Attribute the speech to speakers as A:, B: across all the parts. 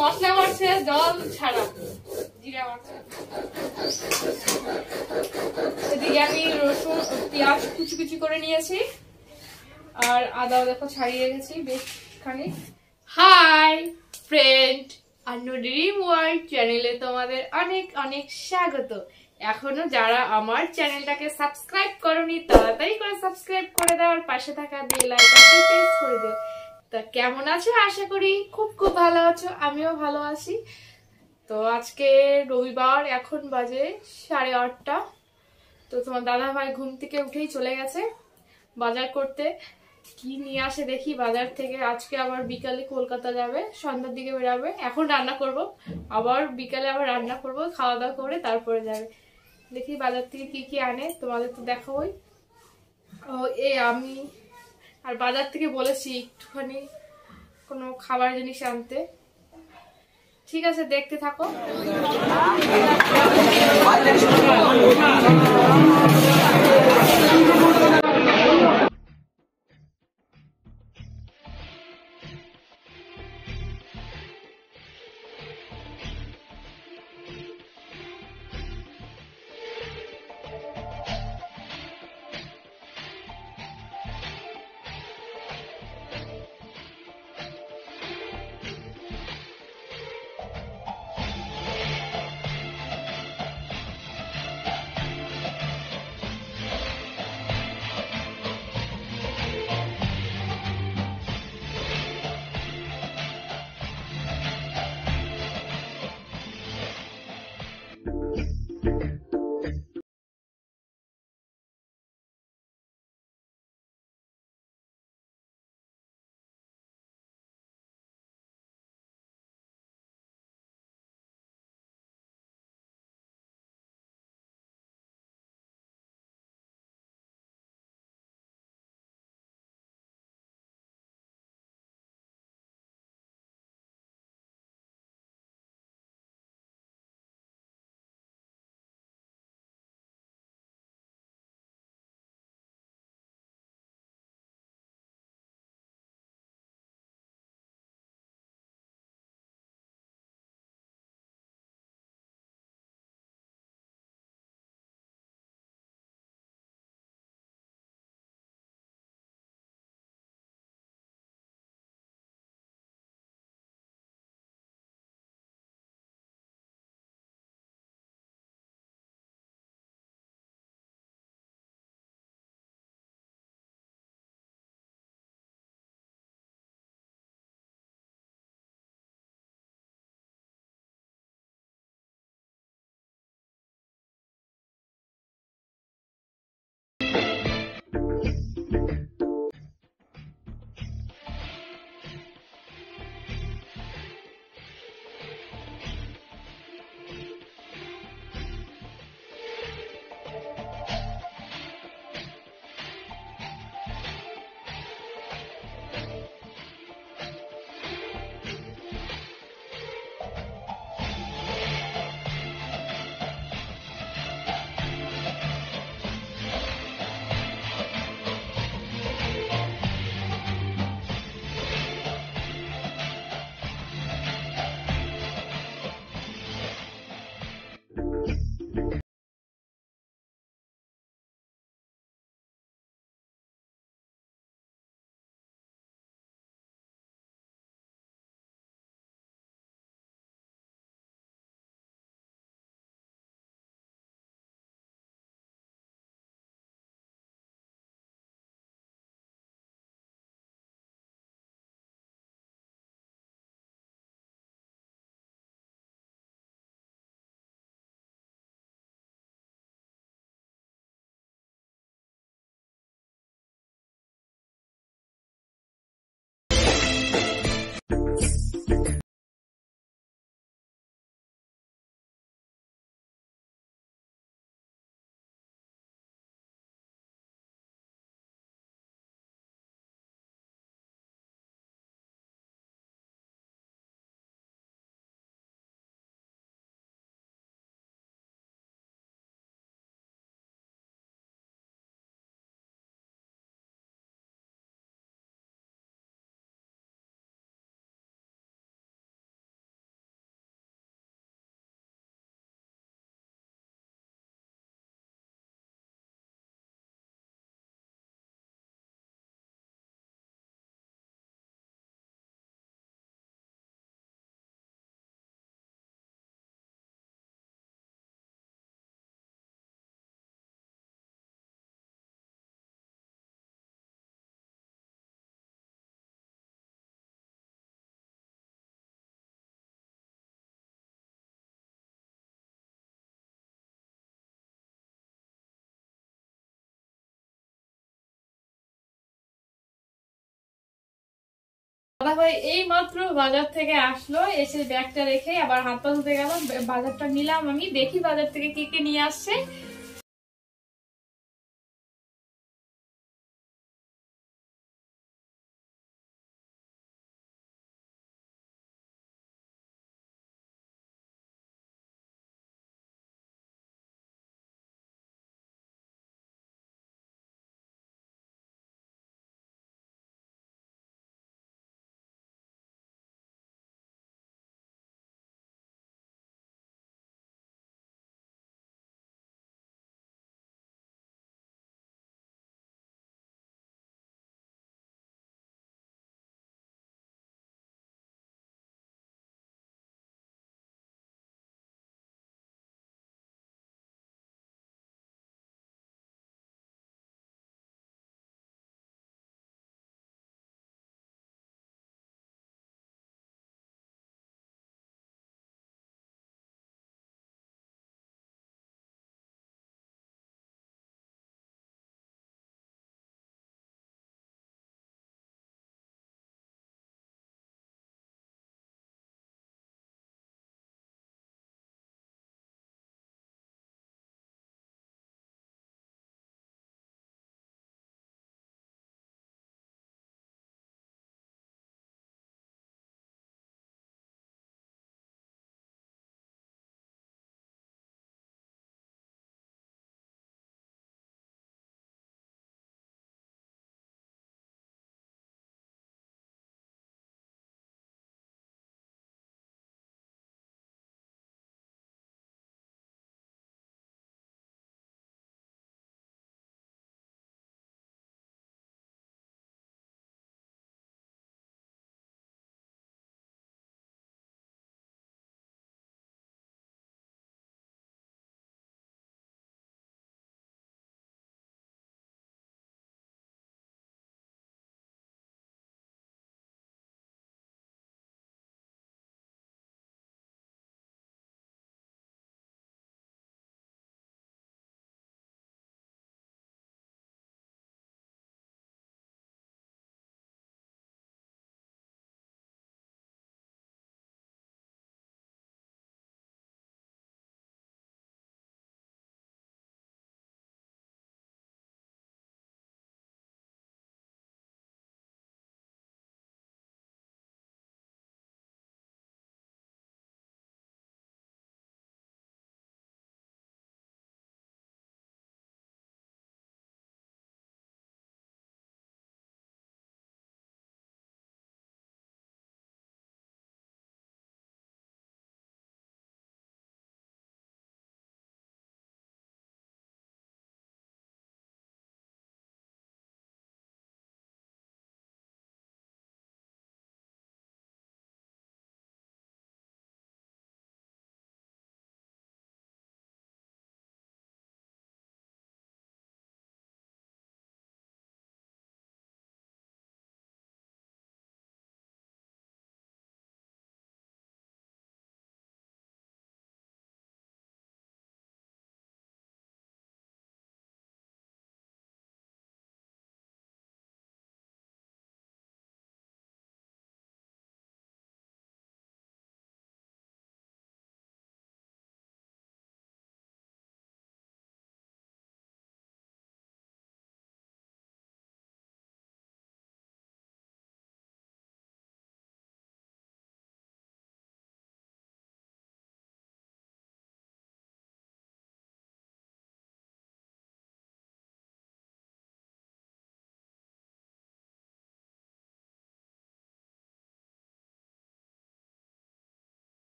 A: মশলা মারছে জল ছাড়া, জিরা মারছে। এদিকে আমি রসুন পেঁয়াজ কুচি কুচি করে নিয়েছি, আর আদাও দেখো ছাড়িয়ে রেখেছি বেশ খানিক। Hi friend, Annu dream world চ্যানেলে তোমাদের অনেক অনেক স্বাগত। এখনো যারা আমার চ্যানেলটাকে সাবস্ক্রাইব করোনি তাড়াতাড়ি করে সাবস্ক্রাইব করে দাও, আর পাশে থাকা বেল আইকনটি প্রেস করে দাও। তা কেমন আছো? আশা করি খুব খুব ভালো আছো, আমিও ভালো আছি। তো আজকে রবিবার, এখন বাজে 8:30। তো তোমার দাদা ভাই ঘুম থেকে উঠেই চলে গেছে বাজার করতে। কি নিয়ে আসে দেখি বাজার থেকে। আজকে আবার বিকালে কলকাতা যাবে, সন্ধ্যার দিকে বেরাবে। এখন রান্না করব, আবার বিকালে আবার রান্না করব, খাওয়া দাওয়া করে তারপরে যাবে। দেখি বাজার থেকে কি কি আনে, তোমাদের তো দেখাবোই। ও আমি আর বাজার থেকে বলেছি একটুখানি কোনো খাবার জিনিস আনতে। ঠিক আছে, দেখতে থাকো। দাদাভাই এই মাত্র বাজার থেকে আসলো, এসে ব্যাগটা রেখে আবার হাত পা ধুতে গেল। বাজারটা নিলাম আমি, দেখি বাজার থেকে কি কি নিয়ে আসছে।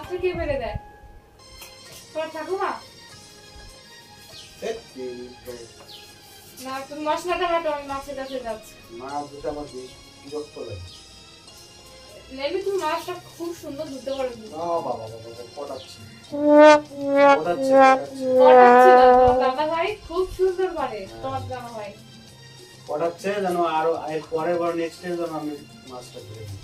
A: মাছটা কে ফেলে দেয়? তোমার ঠাকুমা? না, তুমি মশলাটা বাটো, আমি মাছের কাছে যাচ্ছি।
B: মাছ দুটো আমার বিরক্ত লাগে।
A: নেবি, তুমি মাছটা খুব সুন্দর ধুতে পারো।
B: বাবা পটাচ্ছি
A: দাদা ভাই খুব সুন্দর পারে, তোমার দাদা ভাই
B: পটাচ্ছে যেন আরো এর পরের বার নেক্সট টাইম যেন আমি মাছটা ধরে দিই।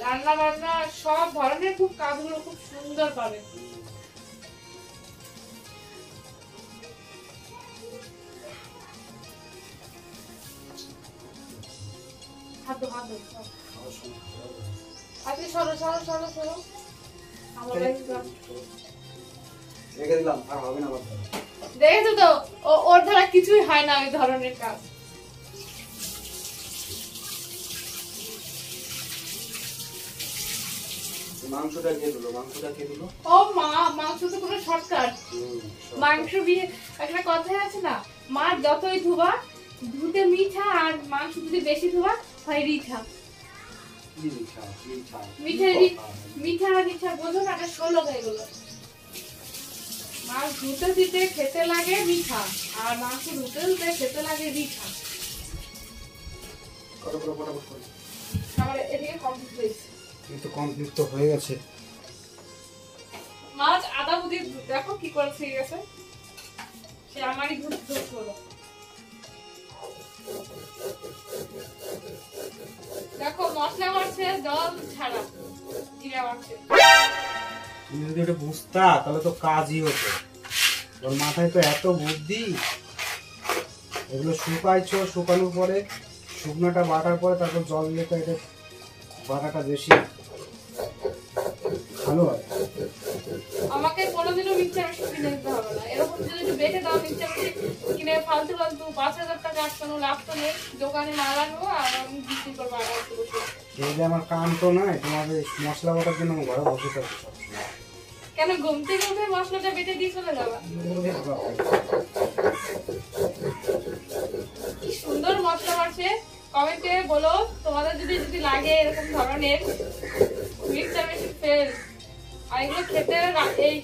A: রান্না বান্না সব ধরনের খুব কাজগুলো খুব সুন্দর পারে। আচ্ছা সরো সরো সরো সরো,
B: রেখে দিলাম, আর হবে না আমার দ্বারা।
A: দেখেছো তো ওর দ্বারা কিছুই হয় না ওই ধরনের কাজ।
B: মাংসটা কে দিলো?
A: ও মা, মাংস তো কোনো শর্টকাট। মাংস দিয়ে একটা কথাই আছে না, মাছ যতই ধুবা ধুতে মিঠা, আর মাংস যদি বেশি ধোয়া হয় রিঠা। মিঠা বোঝো না, এটা 16 হয়ে গেল। মাছ ধুতে দিতে খেতে লাগে মিঠা, আর মাংস ধুতে ধুতে খেতে লাগে রিঠা। আমার এদিকে কমপ্লিট হয়েছে।
B: কিন্তু কমপ্লিট তো হয়ে গেছে।
A: মাছ আদা বুঝি দেখো কি করে ঠিক আছে, সে আমারই ধুতে হলো। দেখো মশলা মারছে জল ছাড়া, জিরা মারছে।
B: তুমি যদি এটা বুঝতা তাহলে তো কাজই হতো। তোর মাথায় তো এত বুদ্ধি। এগুলো শুকাইছো, শুকানোর পরে শুকনোটা বাটার পরে তারপর জল দিয়ে তো এটা বাটাটা বেশি ভালো হয়।
A: আমাকে কোনোদিনও মিক্সচার মেশিন কিনে দিতে হবে না। এরকম যদি বেটে দাও মিক্সচার মেশিন কিনে ফালতু 5,000 টাকা আটকানো লাভ তো নেই। দোকানে মাল আনবো আর আমি বিক্রি করবো।
B: এই যে আমার কাম তো নাই, তোমাদের মশলা বাটার জন্য আমি ঘরে বসে থাকি সবসময়।
A: কেন ঘুমতে ঘুমতে মশলাটা বেটে দিয়ে চলে যাবা? কি সুন্দর মশলা মারছে। কমেন্টে বলো তোমাদের যদি লাগে এরকম ধরনের মিক্সচার মেশিন ফেল। আর এগুলো খেতে এই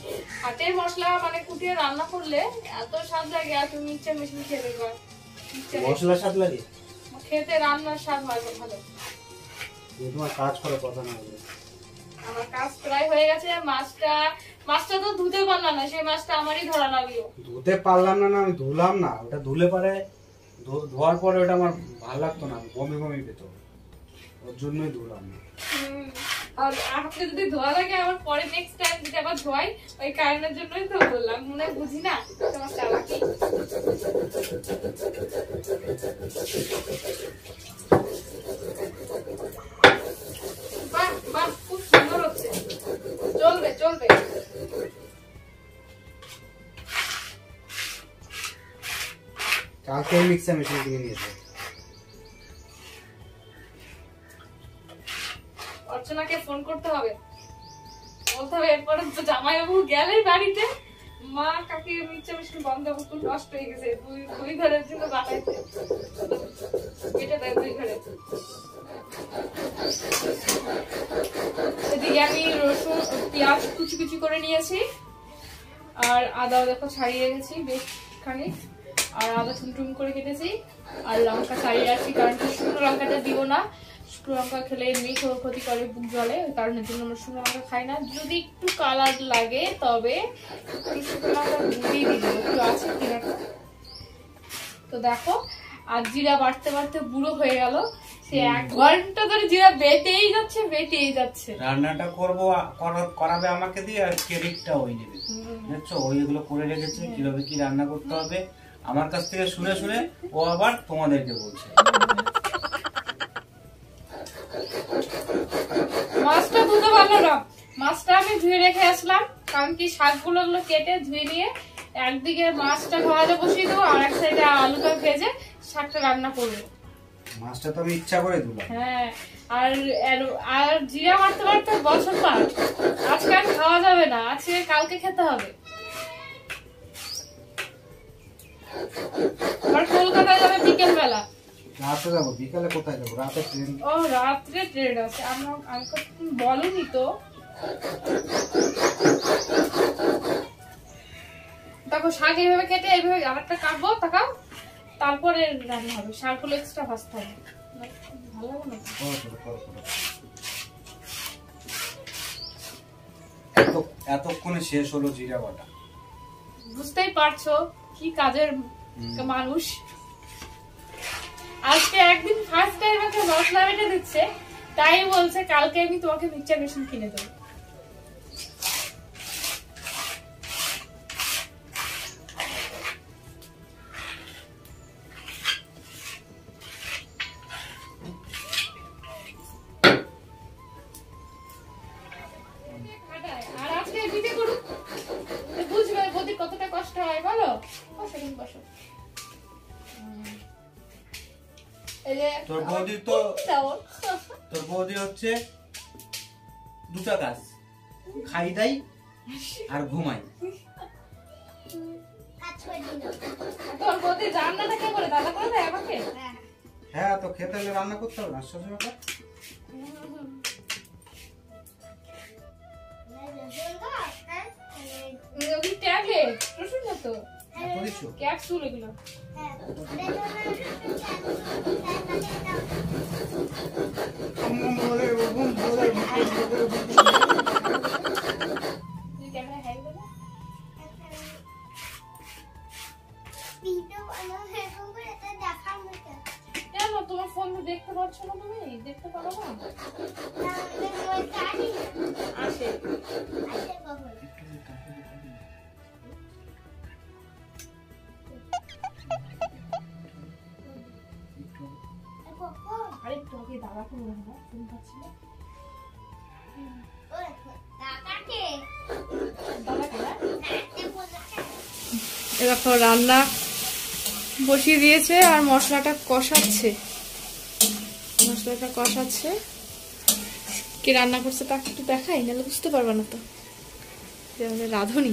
A: হাতের মশলা মানে কুটিয়ে রান্না করলে এত স্বাদ লাগে, আর তুমি মিক্সচার মেশিন খেয়ে দেখবা
B: মশলা স্বাদ লাগে,
A: খেতে রান্নার স্বাদ হয় ভালো।
B: তোমার কাজ করে কথা না।
A: আমার কাজ প্রায় হয়ে গেছে। মাছটা তো ধুতে পারলাম না, সেই মাছটা আমারই ধরা লাগলো।
B: ধুতে পারলাম না, আমি ধুলাম না। ওটা ধুলে পারে ধোয়ার পরে ওটা আমার ভালো লাগতো না, বমি পেত, ওর জন্যই ধুলাম না।
A: আর আপনি যদি ধোয়া লাগে আবার পরে নেক্সট টাইম যদি আবার ধোয়াই, ওই কারণের জন্যই তো বললাম। মনে বুঝি না তোমার চালাকি। বাহ বাহ, খুব সুন্দর হচ্ছে। চলবে চলবে।
B: কালকে মিক্সার মেশিন কিনে নিয়েছে।
A: অর্চনাকে ফোন করতে হবে, বলতে হবে এরপরে তো জামাইবাবু গেলেই বাড়িতে মা কাকে মিক্সচার মেশিন বন্ধ করে নষ্ট হয়ে গেছে। দুই ঘরের জন্য বানাইছে, এটা দেয় 2 ঘরে। এদিকে আমি রসুন পেঁয়াজ কুচি কুচি করে নিয়েছি, আর আদাও দেখো ছাড়িয়ে রেখেছি বেশ খানিক, আর আদা টুম করে কেটেছি, আর লঙ্কা ছাড়িয়ে রাখছি কারণ শুকনো লঙ্কাটা দিব না। শুকনো লঙ্কা খেলে এমনি ক্ষতি করে, বুক জ্বলে, ওই কারণের জন্য আমরা শুকনো লঙ্কা খাই না। যদি একটু কালার লাগে তবে শুকনো লঙ্কা গুঁড়ি দিব, একটু আছে কিনাটা। তো দেখো, আর জিরা বাড়তে বাড়তে বুড়ো হয়ে গেল। সে 1 ঘন্টা ধরে জিরা বেটেই যাচ্ছে।
B: রান্নাটা করাবে আমাকে দিয়ে, আর ক্রেডিটটা ওই নেবে। বুঝছো, ওই এগুলো করে রেখেছে কিভাবে কি রান্না করতে হবে আমার কাছ থেকে শুনে শুনে ও আবার তোমাদেরকে বলছে।
A: মাছটা ধুতে পারলো না, মাছটা আমি ধুয়ে রেখে আসলাম। কারণ কি শাকগুলো কেটে ধুয়ে নিয়ে একদিকে মাছটা ভাজা বসিয়ে দেবো, আর এক সাইডে আলুটা ভেজে শাকটা রান্না করবো।
B: মাছটা তো আমি ইচ্ছা করে দিলাম।
A: হ্যাঁ, আর জিরা মারতে মারতে বছর পার। আজকে আর খাওয়া যাবে না, আজকে কালকে খেতে হবে। আর কলকাতায় যাবে বিকেল বেলা।
B: রাতে যাবো? বিকালে কোথায় যাবো? রাতে ট্রেন।
A: ও রাত্রে ট্রেন আছে। আমাকে বলনি তো। দেখো শাক এইভাবে কেটে এইভাবে আরেকটা কাটবো, তাকাও, তারপরে রান্না হবে। শাকগুলো এক্সট্রা ভাজতে হবে, ভালো লাগে না?
B: এতক্ষণে শেষ হলো জিরা বাটা।
A: বুঝতেই পারছো কি কাজের মানুষ। আজকে একদিন ফার্স্ট টাইম আমাকে মশলা বেটে দিচ্ছে, তাই বলছে কালকে আমি তোমাকে মিক্সচার মেশিন কিনে দেবো। আর আজকে বিটে করুক, বুঝবে বৌদির কতটা কষ্ট হয়, বলো। বসো।
B: তোর বৌদি হচ্ছে দুটা কাজ, খাই দাই আর ঘুমাই।
A: তোর বৌদি রান্নাটা কে করে, দাদা করে দেয় আমাকে?
B: হ্যাঁ, তো খেতে হলে রান্না করতে হবে না, শ্বশুরটা।
A: ট্যাবলেট রসুন না তো,
B: করিছো
A: ক্যাপসুল এগুলো। তোমার ফোন দেখতে পাচ্ছ না, তুমি দেখতে পারো না? আসে আরেকটু আগে দাদা করে না, ফোন পাচ্ছি না। দেখো রান্না বসিয়ে দিয়েছে আর মশলাটা কষাচ্ছে। কি রান্না করছে তা একটু দেখাই, নাহলে বুঝতে পারবে না তো। আমাদের রাঁধুনি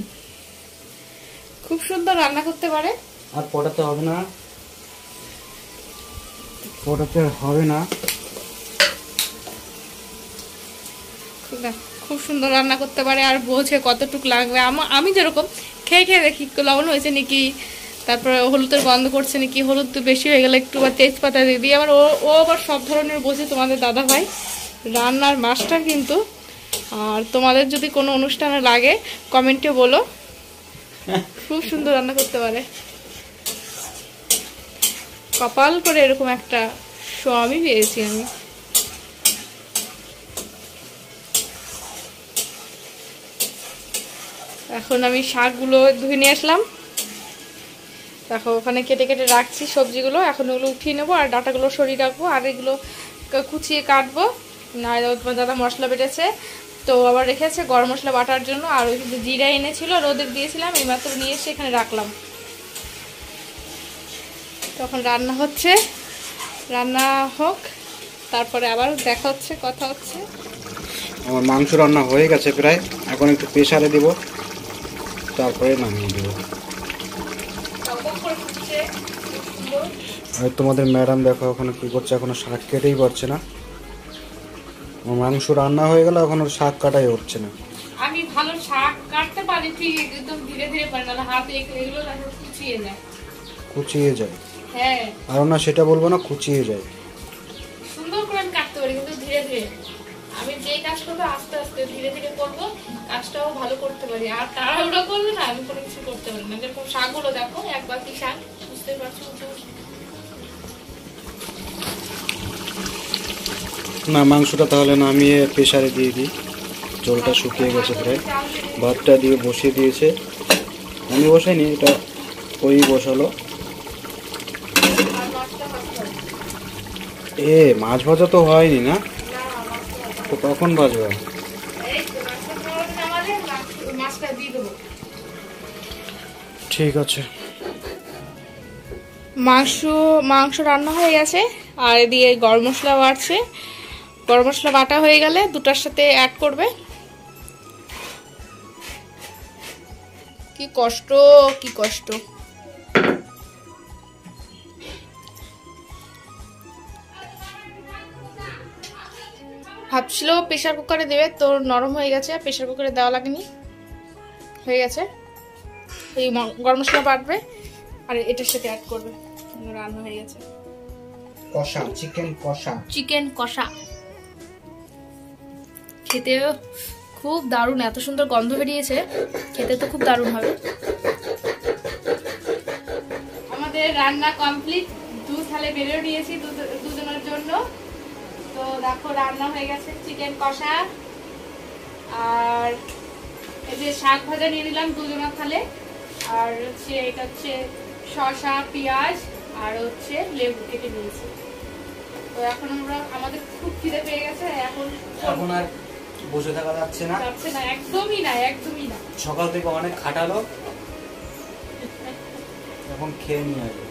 A: খুব সুন্দর রান্না করতে পারে।
B: আর পটাতে হবে না,
A: খুব সুন্দর রান্না করতে পারে আর বোঝে কতটুকু লাগবে। আমি যেরকম খেয়ে দেখি লবণ হয়েছে নাকি, তারপরে হলুদের গন্ধ করছে নাকি, হলুদ বেশি হয়ে গেলে একটু তেজপাতা দিয়ে দিই। আবার ও আবার সব ধরনের বোঝে, তোমাদের দাদা ভাই রান্নার মাস্টার কিন্তু। আর তোমাদের যদি কোনো অনুষ্ঠানে লাগে কমেন্টে বলো, খুব সুন্দর রান্না করতে পারে। কপাল করে এরকম একটা স্বামী পেয়েছি আমি। এখন আমি শাকগুলো ধুয়ে নিয়ে আসলাম, দেখো ওখানে কেটে কেটে রাখছি সবজিগুলো। এখন ওগুলো উঠিয়ে নেবো আর ডাঁটাগুলো সরিয়ে রাখবো, আর এগুলো কুচিয়ে কাটবো। না তোমার দাদা মশলা বেটেছে তো, আবার রেখেছে গরম মশলা বাটার জন্য। আর ওই কিন্তু জিরা এনেছিল, রোদে দিয়েছিলাম, এইমাত্র নিয়ে এসে এখানে রাখলাম। তখন রান্না হচ্ছে, রান্না হোক, তারপরে আবার দেখা হচ্ছে, কথা হচ্ছে।
B: আমার মাংস রান্না হয়ে গেছে প্রায়, এখন একটু প্রেসারে দিব, তারপরে নামিয়ে দেবো। আর তোমাদের ম্যাডাম দেখো ওখানে কি করছে, এখনো শাক কেটেই পারছে না। মাংস রান্না হয়ে গেল, এখন ওর শাক কাটাই হচ্ছে না।
A: আমি ভালো শাক কাটতে পারি ঠিক, একদম ধীরে ধীরে পারি, না হাতে এগুলো কুচিয়ে যায়। হ্যাঁ,
B: আর না সেটা বলবো না, কুচিয়ে যায়।
A: সুন্দর করে আমি কাটতে পারি কিন্তু ধীরে ধীরে। আমি যে কাজ করবো আস্তে আস্তে ধীরে ধীরে করবো, কাজটাও ভালো করতে পারি। আর তাড়াহুড়ো করলে না আমি কোনো কিছু করতে পারি না। যেরকম শাকগুলো দেখো, এক বাটি শাক, বুঝতে পারছো
B: না। মাংসটা তাহলে নামিয়ে প্রেসারে দিয়ে দিই, জলটা শুকিয়ে গেছে প্রায়। ভাতটা দিয়ে বসিয়ে দিয়েছে, আমি বসাইনি, এটা ওই বসালো। মাছ ভাজা তো হয়নি না, তো কখন ভাজবে? ঠিক আছে।
A: মাংস রান্না হয়ে গেছে, আর এদিকে গরম মশলা বাড়ছে। গরম মশলা বাটা হয়ে গেলে দুটার সাথে অ্যাড করবে। কি কষ্ট, কি কষ্ট। ভাবছিল প্রেসার কুকারে দেবে, তো নরম হয়ে গেছে, প্রেসার কুকারে দেওয়া লাগেনি, হয়ে গেছে। এই গরম মশলা বাটবে আর এটার সাথে অ্যাড করবে, রান্না হয়ে গেছে।
B: কষা, চিকেন কষা,
A: চিকেন কষা খেতে খুব দারুণ, এত সুন্দর গন্ধ বেরিয়েছে, খেতে তো খুব দারুণ হবে। আমাদের রান্না কমপ্লিট, 2 থালে বেড়েও নিয়েছি দুজনের জন্য। তো দেখো রান্না হয়ে গেছে, চিকেন কষা আর এই যে শাক ভাজা নিয়ে নিলাম দুজনের থালে, আর হচ্ছে এটা হচ্ছে শসা, পেঁয়াজ আর হচ্ছে লেবু কেটে নিয়েছি। তো এখন আমাদের খুব খিদে পেয়ে গেছে, এখন
B: আর বসে থাকা যাচ্ছে না,
A: একদমই না, একদমই না।
B: সকাল থেকে অনেক খাটালো, এখন খেয়ে নিয়ে আসবে।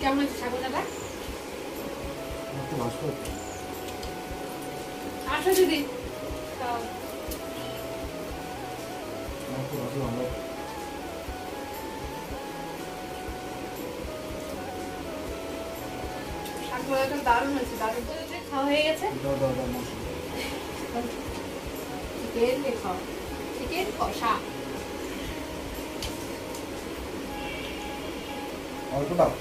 A: কেমন হচ্ছে ছাগলটা? আসো দিদি, দারুণ হয়েছে, দারুণ খাওয়া হয়ে গেছে। চিকেন কষা
B: অল্প দাও।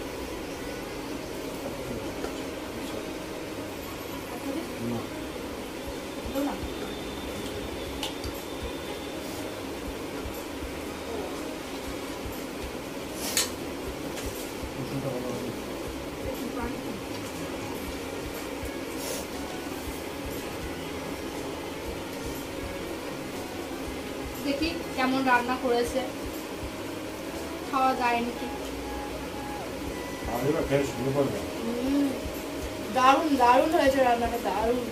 A: দেখি কেমন রান্না করেছে, খাওয়া যায় নাকি। দারুণ দারুণ হয়েছে রান্নাটা, দারুণ।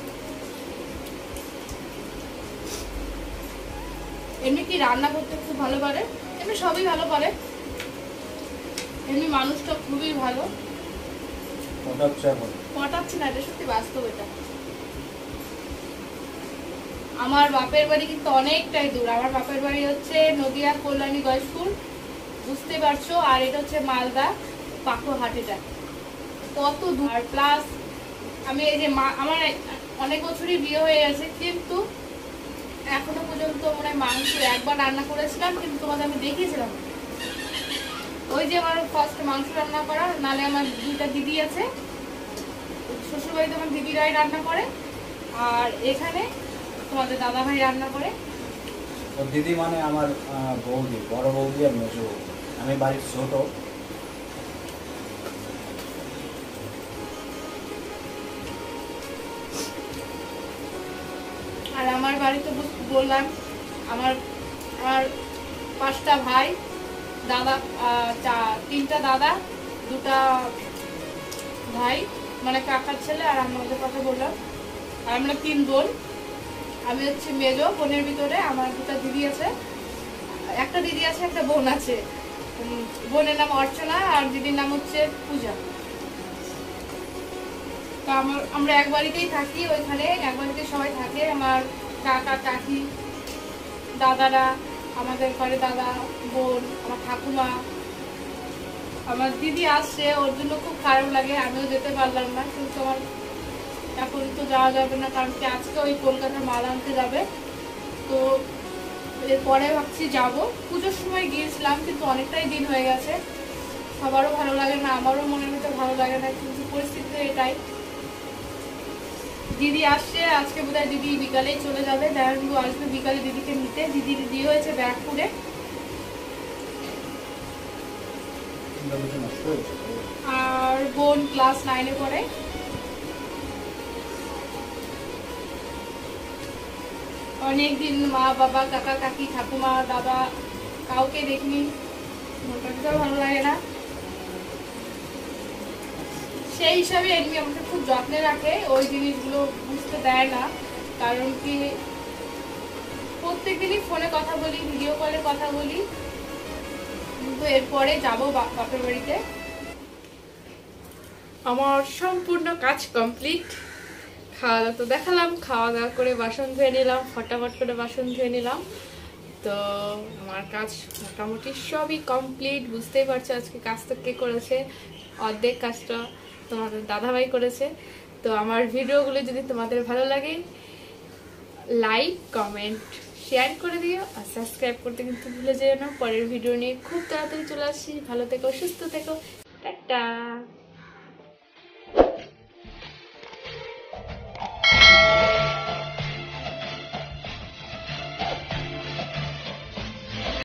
A: এমনি কি রান্না করতে খুব ভালো পারে, এমনি সবই ভালো পারে, এমনি মানুষটা খুবই ভালো। পটাচ্ছে না, এটা সত্যি বাস্তব। এটা আমার বাপের বাড়ি কিন্তু অনেকটাই দূর, আমার বাপের বাড়ি হচ্ছে নদিয়া কল্যাণী গয়েশপুর, বুঝতে পারছো, আর এটা হচ্ছে মালদা পাখোহাটিটা, কত দূর। আর প্লাস আমি এই যে আমার অনেক বছরই বিয়ে হয়ে গেছে, কিন্তু এখনো পর্যন্ত মানে মাংস একবার রান্না করেছিলাম, কিন্তু তোমাদের আমি দেখিয়েছিলাম ওই যে আমার ফার্স্ট মাংস রান্না করা। নালে আমার 2টা দিদি আছে, শ্বশুরবাড়িতে আমার দিদিরাই রান্না করে, আর এখানে তোমাদের দাদা ভাই রান্না করে।
B: দিদি মানে আমার বৌদি, বড় বৌদি আর মেজো বৌদি, আমি বাড়ির ছোট।
A: আর আমার বাড়িতে বললাম আমার 5টা ভাই, দাদা 3টা দাদা, 2টা ভাই মানে কাকার ছেলে, আর আমাদের কথা বললাম, আর আমরা 3 বোন। আমি হচ্ছে মেজো বোনের ভিতরে, আমার 2টা দিদি আছে, একটা দিদি আছে, একটা বোন আছে। বোনের নাম অর্চনা আর দিদির নাম হচ্ছে পূজা। তা আমরা এক বাড়িতেই থাকি, ওইখানে এক বাড়িতে সবাই থাকে, আমার কাকা কাকি দাদারা, আমাদের ঘরে দাদা বোন, আমার ঠাকুমা। আমার দিদি আসছে, ওর জন্য খুব খারাপ লাগে, আমিও যেতে পারলাম না, কিন্তু আমার এখন তো যাওয়া যাবে না, কারণ কি আজকে ওই কলকাতার মাল আনতে যাবে। তো এরপরে ভাবছি যাব, পুজোর সময় গিয়েছিলাম, কিন্তু অনেকটাই দিন হয়ে গেছে, সবারও ভালো লাগে না, আমারও মনের ভিতরে ভালো লাগে না, কিন্তু পরিস্থিতি এটাই। দিদি আসছে আজকে, বোধহয় দিদি বিকালেই চলে যাবে, দেখাবো আসবে বিকালে দিদিকে নিতে। দিদির বিয়ে হয়েছে ব্যারাকপুরে, আর বোন ক্লাস 9-এ পড়ে। অনেকদিন মা বাবা কাকা কাকি ঠাকুমা দাদা কাউকে দেখিনি, মনটা ভালো লাগে না। সেই হিসাবে এমনি আমাকে খুব যত্নে রাখে, ওই জিনিসগুলো বুঝতে দেয় না, কারণ কি প্রত্যেকদিনই ফোনে কথা বলি, ভিডিও কলে কথা বলি, কিন্তু এরপরে যাবো বাপের বাড়িতে। আমার সম্পূর্ণ কাজ কমপ্লিট, খাওয়া দাওয়া তো দেখালাম, খাওয়া দাওয়া করে বাসন ধুয়ে নিলাম, ফটাফট করে বাসন ধুয়ে নিলাম। তো আমার কাজ মোটামুটি সবই কমপ্লিট, বুঝতেই পারছো আজকে কাজটা কে করেছে, অর্ধেক কাজটা তোমাদের দাদাভাই করেছে। তো আমার ভিডিওগুলো যদি তোমাদের ভালো লাগে লাইক কমেন্ট শেয়ার করে দিও, আর সাবস্ক্রাইব করতে কিন্তু ভুলে যেও না। পরের ভিডিও নিয়ে খুব তাড়াতাড়ি চলে আসছি। ভালো থেকো, সুস্থ থেকো, টাটা।